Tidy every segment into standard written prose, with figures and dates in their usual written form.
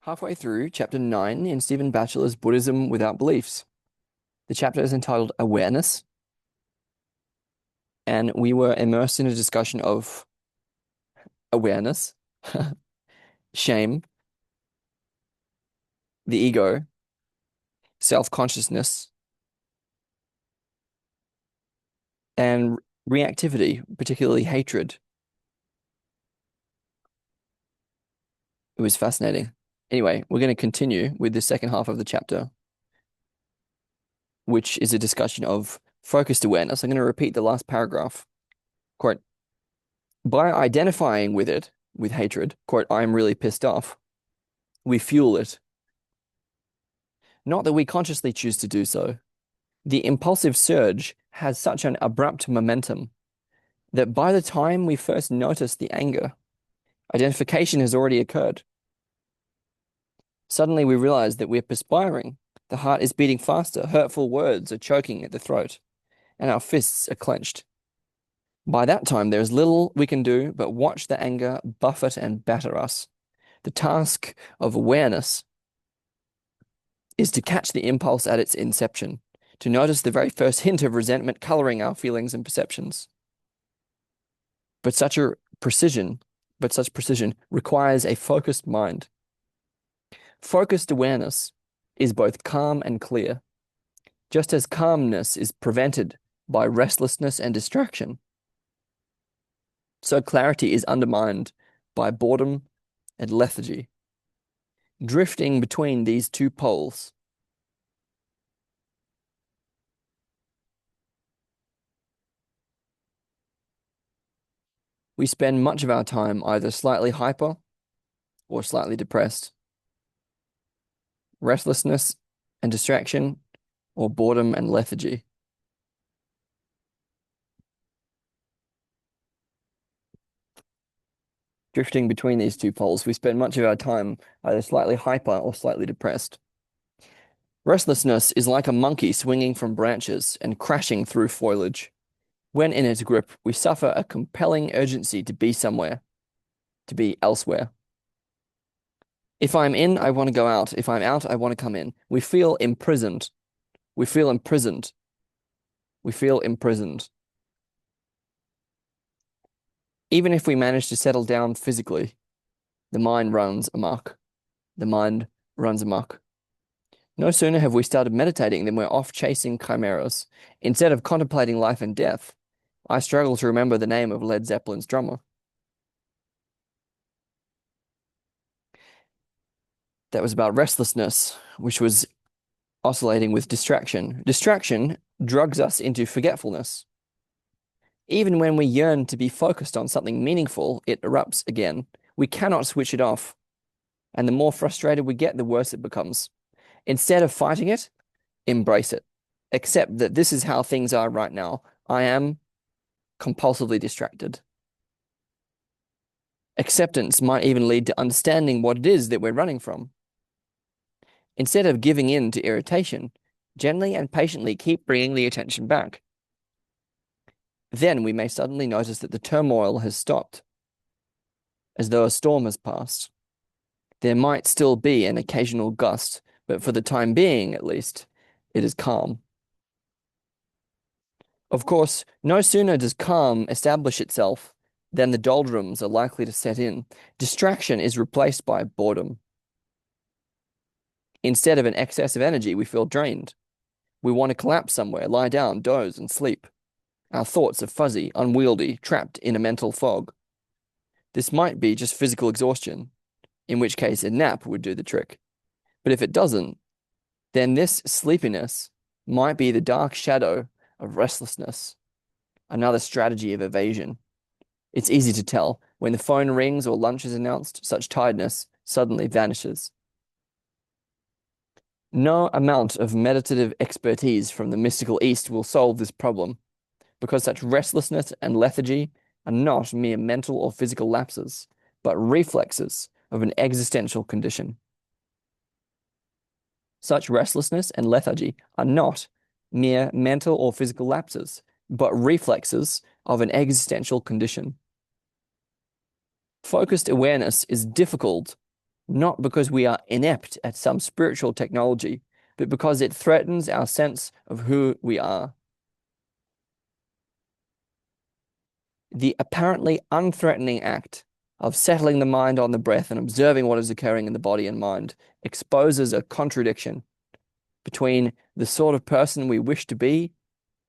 halfway through chapter 9 in Stephen Batchelor's Buddhism Without Beliefs. The chapter is entitled Awareness, and we were immersed in a discussion of awareness, shame, the ego, self-consciousness, and reactivity, particularly hatred. It was fascinating. Anyway, we're going to continue with the second half of the chapter, which is a discussion of focused awareness. I'm going to repeat the last paragraph. Quote, by identifying with it, with hatred, quote, I'm really pissed off, we fuel it. Not that we consciously choose to do so. The impulsive surge has such an abrupt momentum that by the time we first notice the anger, identification has already occurred. Suddenly we realize that we're perspiring, the heart is beating faster, hurtful words are choking at the throat, and our fists are clenched. By that time, there is little we can do but watch the anger buffet and batter us. The task of awareness is to catch the impulse at its inception, to notice the very first hint of resentment coloring our feelings and perceptions. But such precision requires a focused mind. Focused awareness is both calm and clear, just as calmness is prevented by restlessness and distraction. So clarity is undermined by boredom and lethargy. Drifting between these two poles, we spend much of our time either slightly hyper or slightly depressed. Restlessness and distraction, or boredom and lethargy. Drifting between these two poles, we spend much of our time either slightly hyper or slightly depressed. Restlessness is like a monkey swinging from branches and crashing through foliage. When in its grip, we suffer a compelling urgency to be somewhere, to be elsewhere. If I'm in, I want to go out. If I'm out, I want to come in. We feel imprisoned. We feel imprisoned. We feel imprisoned. Even if we manage to settle down physically, the mind runs amok. The mind runs amok. No sooner have we started meditating than we're off chasing chimeras. Instead of contemplating life and death, I struggle to remember the name of Led Zeppelin's drummer. That was about restlessness, which was oscillating with distraction. Distraction drugs us into forgetfulness. Even when we yearn to be focused on something meaningful, it erupts again. We cannot switch it off. And the more frustrated we get, the worse it becomes. Instead of fighting it, embrace it. Accept that this is how things are right now. I am compulsively distracted. Acceptance might even lead to understanding what it is that we're running from. Instead of giving in to irritation, gently and patiently keep bringing the attention back. Then we may suddenly notice that the turmoil has stopped, as though a storm has passed. There might still be an occasional gust, but for the time being, at least, it is calm. Of course, no sooner does calm establish itself than the doldrums are likely to set in. Distraction is replaced by boredom. Instead of an excess of energy, we feel drained. We want to collapse somewhere, lie down, doze, and sleep. Our thoughts are fuzzy, unwieldy, trapped in a mental fog. This might be just physical exhaustion, in which case a nap would do the trick. But if it doesn't, then this sleepiness might be the dark shadow of restlessness, another strategy of evasion. It's easy to tell. When the phone rings or lunch is announced, such tiredness suddenly vanishes. No amount of meditative expertise from the mystical East will solve this problem, because such restlessness and lethargy are not mere mental or physical lapses, but reflexes of an existential condition. Such restlessness and lethargy are not mere mental or physical lapses, but reflexes of an existential condition. Focused awareness is difficult not because we are inept at some spiritual technology, but because it threatens our sense of who we are. The apparently unthreatening act of settling the mind on the breath and observing what is occurring in the body and mind exposes a contradiction between the sort of person we wish to be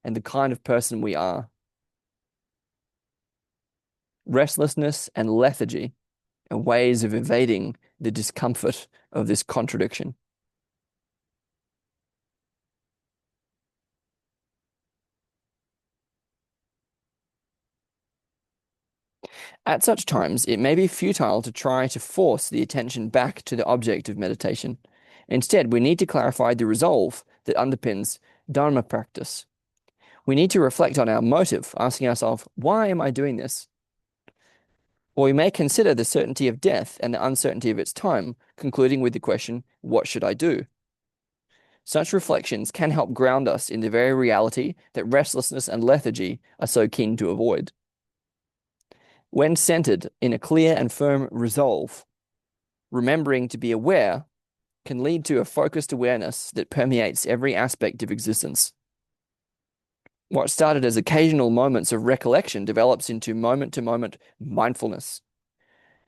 and the kind of person we are. Restlessness and lethargy are ways of evading the discomfort of this contradiction. At such times, it may be futile to try to force the attention back to the object of meditation. Instead, we need to clarify the resolve that underpins Dharma practice. We need to reflect on our motive, asking ourselves, why am I doing this? Or we may consider the certainty of death and the uncertainty of its time, concluding with the question, what should I do? Such reflections can help ground us in the very reality that restlessness and lethargy are so keen to avoid. When centered in a clear and firm resolve, remembering to be aware can lead to a focused awareness that permeates every aspect of existence. What started as occasional moments of recollection develops into moment-to-moment mindfulness.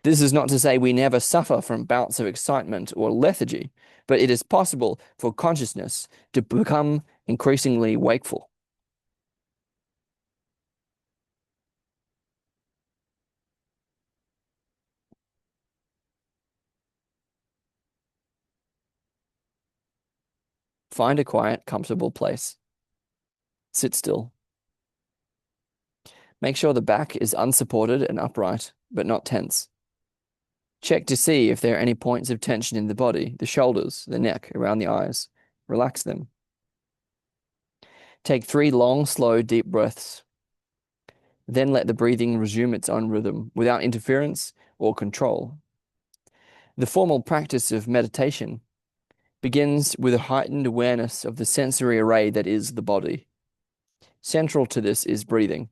This is not to say we never suffer from bouts of excitement or lethargy, but it is possible for consciousness to become increasingly wakeful. Find a quiet, comfortable place. Sit still. Make sure the back is unsupported and upright, but not tense. Check to see if there are any points of tension in the body, the shoulders, the neck, around the eyes. Relax them. Take 3 long, slow, deep breaths. Then let the breathing resume its own rhythm without interference or control. The formal practice of meditation begins with a heightened awareness of the sensory array that is the body. Central to this is breathing.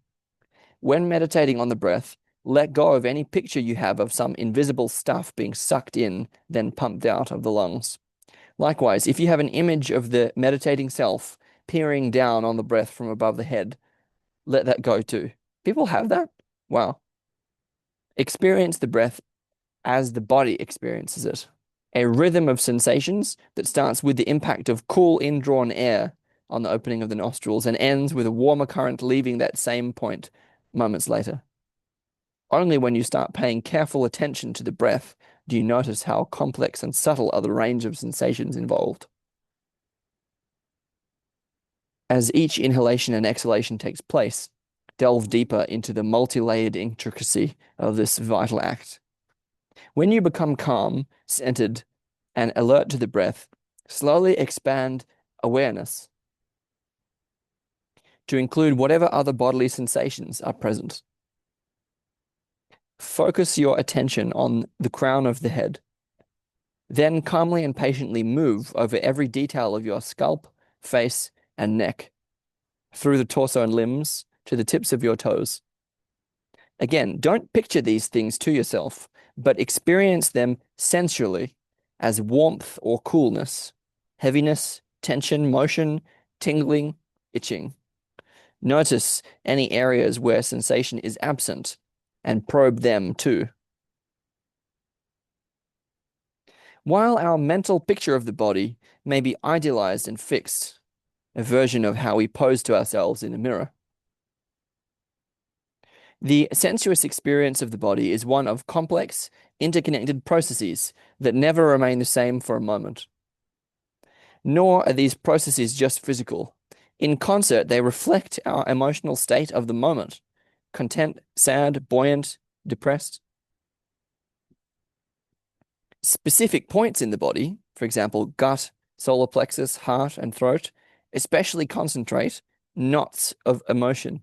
When meditating on the breath, let go of any picture you have of some invisible stuff being sucked in, then pumped out of the lungs. Likewise, if you have an image of the meditating self peering down on the breath from above the head, let that go too. People have that? Wow. Experience the breath as the body experiences it. A rhythm of sensations that starts with the impact of cool indrawn air on the opening of the nostrils and ends with a warmer current leaving that same point moments later. Only when you start paying careful attention to the breath do you notice how complex and subtle are the range of sensations involved. As each inhalation and exhalation takes place, delve deeper into the multi-layered intricacy of this vital act. When you become calm, centered, and alert to the breath, slowly expand awareness to include whatever other bodily sensations are present. Focus your attention on the crown of the head. Then calmly and patiently move over every detail of your scalp, face, and neck, through the torso and limbs to the tips of your toes. Again, don't picture these things to yourself, but experience them sensually as warmth or coolness, heaviness, tension, motion, tingling, itching. Notice any areas where sensation is absent and probe them too. While our mental picture of the body may be idealized and fixed, a version of how we pose to ourselves in a mirror, the sensuous experience of the body is one of complex, interconnected processes that never remain the same for a moment. Nor are these processes just physical. In concert, they reflect our emotional state of the moment: content, sad, buoyant, depressed. Specific points in the body, for example, gut, solar plexus, heart, and throat, especially concentrate knots of emotion.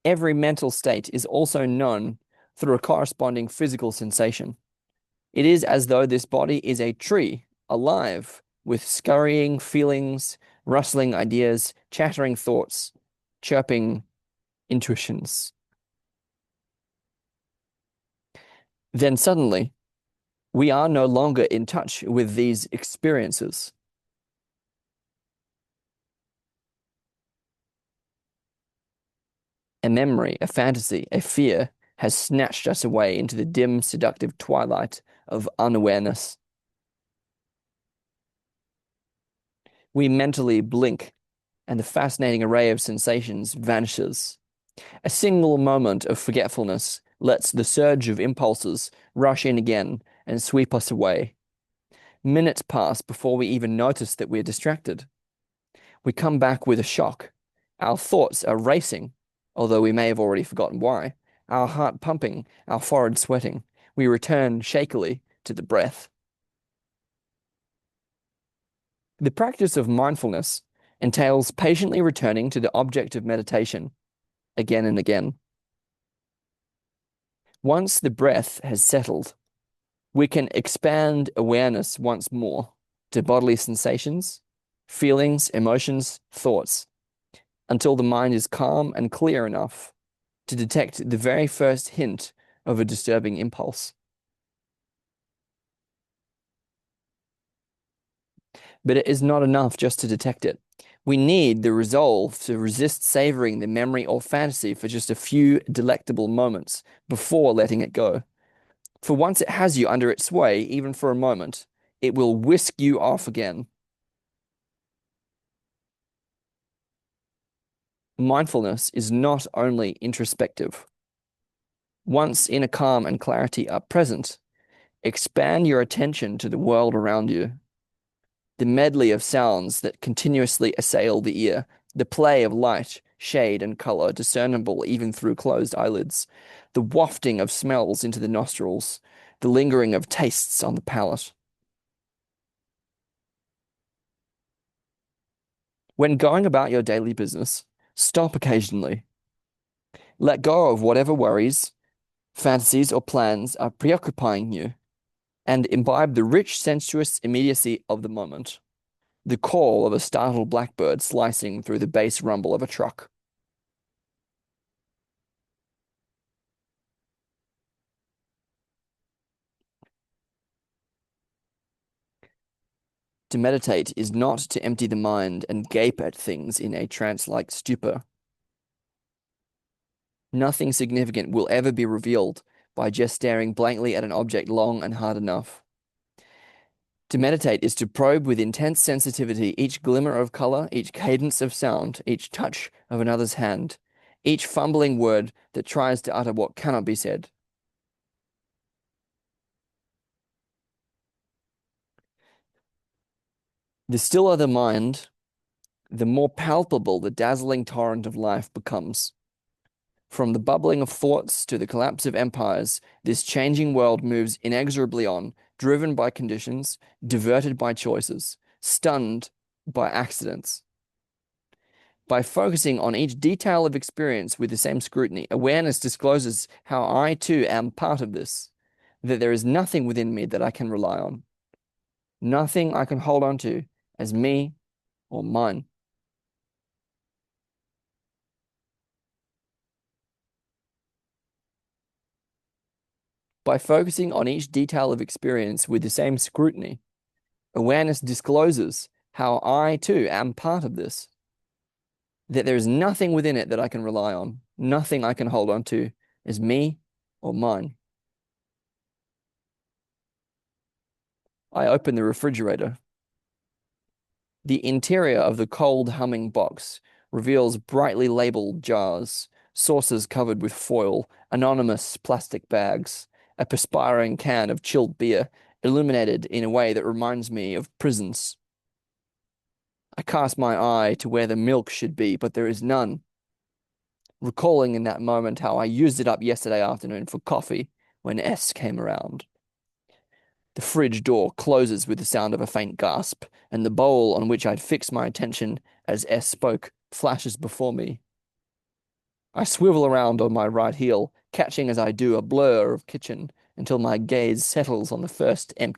Every mental state is also known through a corresponding physical sensation. It is as though this body is a tree, alive, with scurrying feelings, rustling ideas, chattering thoughts, chirping intuitions. Then suddenly, We are no longer in touch with these experiences. A memory, a fantasy, a fear has snatched us away into the dim, seductive twilight of unawareness. We mentally blink, and the fascinating array of sensations vanishes. A single moment of forgetfulness lets the surge of impulses rush in again and sweep us away. Minutes pass before we even notice that we're distracted. We come back with a shock. Our thoughts are racing, although we may have already forgotten why. Our heart pumping, our forehead sweating. We return shakily to the breath. The practice of mindfulness entails patiently returning to the object of meditation again and again. Once the breath has settled, we can expand awareness once more to bodily sensations, feelings, emotions, thoughts, until the mind is calm and clear enough to detect the very first hint of a disturbing impulse. But it is not enough just to detect it. We need the resolve to resist savoring the memory or fantasy for just a few delectable moments before letting it go. For once it has you under its sway, even for a moment, it will whisk you off again. Mindfulness is not only introspective. Once inner calm and clarity are present, expand your attention to the world around you. The medley of sounds that continuously assail the ear, the play of light, shade, and color discernible even through closed eyelids, the wafting of smells into the nostrils, the lingering of tastes on the palate. When going about your daily business, stop occasionally. Let go of whatever worries, fantasies, or plans are preoccupying you, and imbibe the rich, sensuous immediacy of the moment. The call of a startled blackbird slicing through the bass rumble of a truck. To meditate is not to empty the mind and gape at things in a trance-like stupor. Nothing significant will ever be revealed by just staring blankly at an object long and hard enough. To meditate is to probe with intense sensitivity each glimmer of color, each cadence of sound, each touch of another's hand, each fumbling word that tries to utter what cannot be said. The stiller the mind, the more palpable the dazzling torrent of life becomes. From the bubbling of thoughts to the collapse of empires, this changing world moves inexorably on, driven by conditions, diverted by choices, stunned by accidents. By focusing on each detail of experience with the same scrutiny, awareness discloses how I too am part of this, that there is nothing within me that I can rely on, nothing I can hold on to as me or mine. By focusing on each detail of experience with the same scrutiny, awareness discloses how I too am part of this, that there is nothing within it that I can rely on, nothing I can hold on to as me or mine. I open the refrigerator. The interior of the cold humming box reveals brightly labeled jars, saucers covered with foil, anonymous plastic bags, a perspiring can of chilled beer, illuminated in a way that reminds me of prisons. I cast my eye to where the milk should be, but there is none. Recalling in that moment how I used it up yesterday afternoon for coffee when S came around. The fridge door closes with the sound of a faint gasp, and the bowl on which I'd fixed my attention as S spoke flashes before me. I swivel around on my right heel, catching as I do a blur of kitchen until my gaze settles first on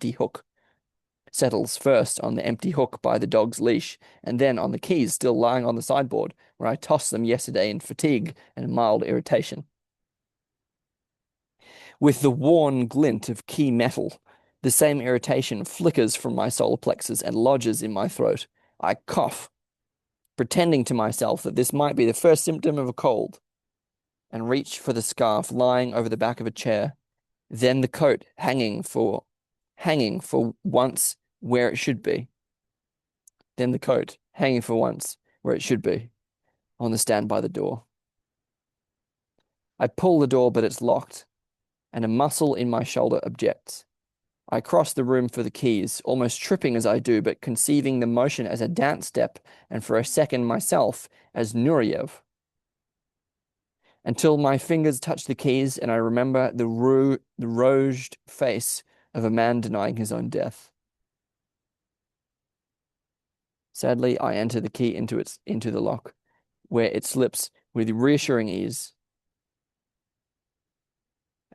the empty hook by the dog's leash, and then on the keys still lying on the sideboard, where I tossed them yesterday in fatigue and mild irritation. With the worn glint of key metal, The same irritation flickers from my solar plexus and lodges in my throat. I cough, pretending to myself that this might be the first symptom of a cold, and reach for the scarf lying over the back of a chair, then the coat hanging for once where it should be. Then the coat hanging for once where it should be, on the stand by the door. I pull the door, but it's locked, and a muscle in my shoulder objects. I cross the room for the keys, almost tripping as I do, but conceiving the motion as a dance step, and for a second myself as Nureyev. Until my fingers touch the keys and I remember the rouged face of a man denying his own death. Sadly, I enter the key into the lock, where it slips with reassuring ease,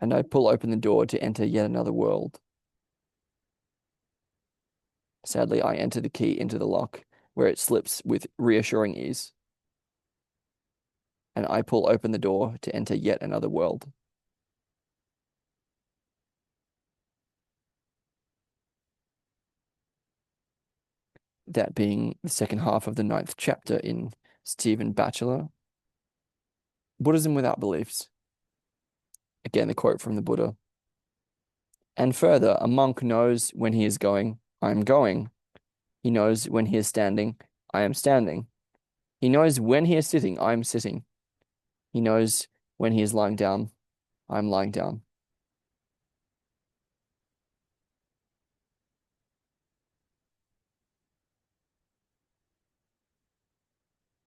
and I pull open the door to enter yet another world. Sadly, I enter the key into the lock, where it slips with reassuring ease, and I pull open the door to enter yet another world. That being the second half of the 9th chapter in Stephen Batchelor, Buddhism Without Beliefs. Again, the quote from the Buddha. And further, a monk knows when he is going, I am going. He knows when he is standing, I am standing. He knows when he is sitting, I am sitting. He knows when he is lying down, I am lying down.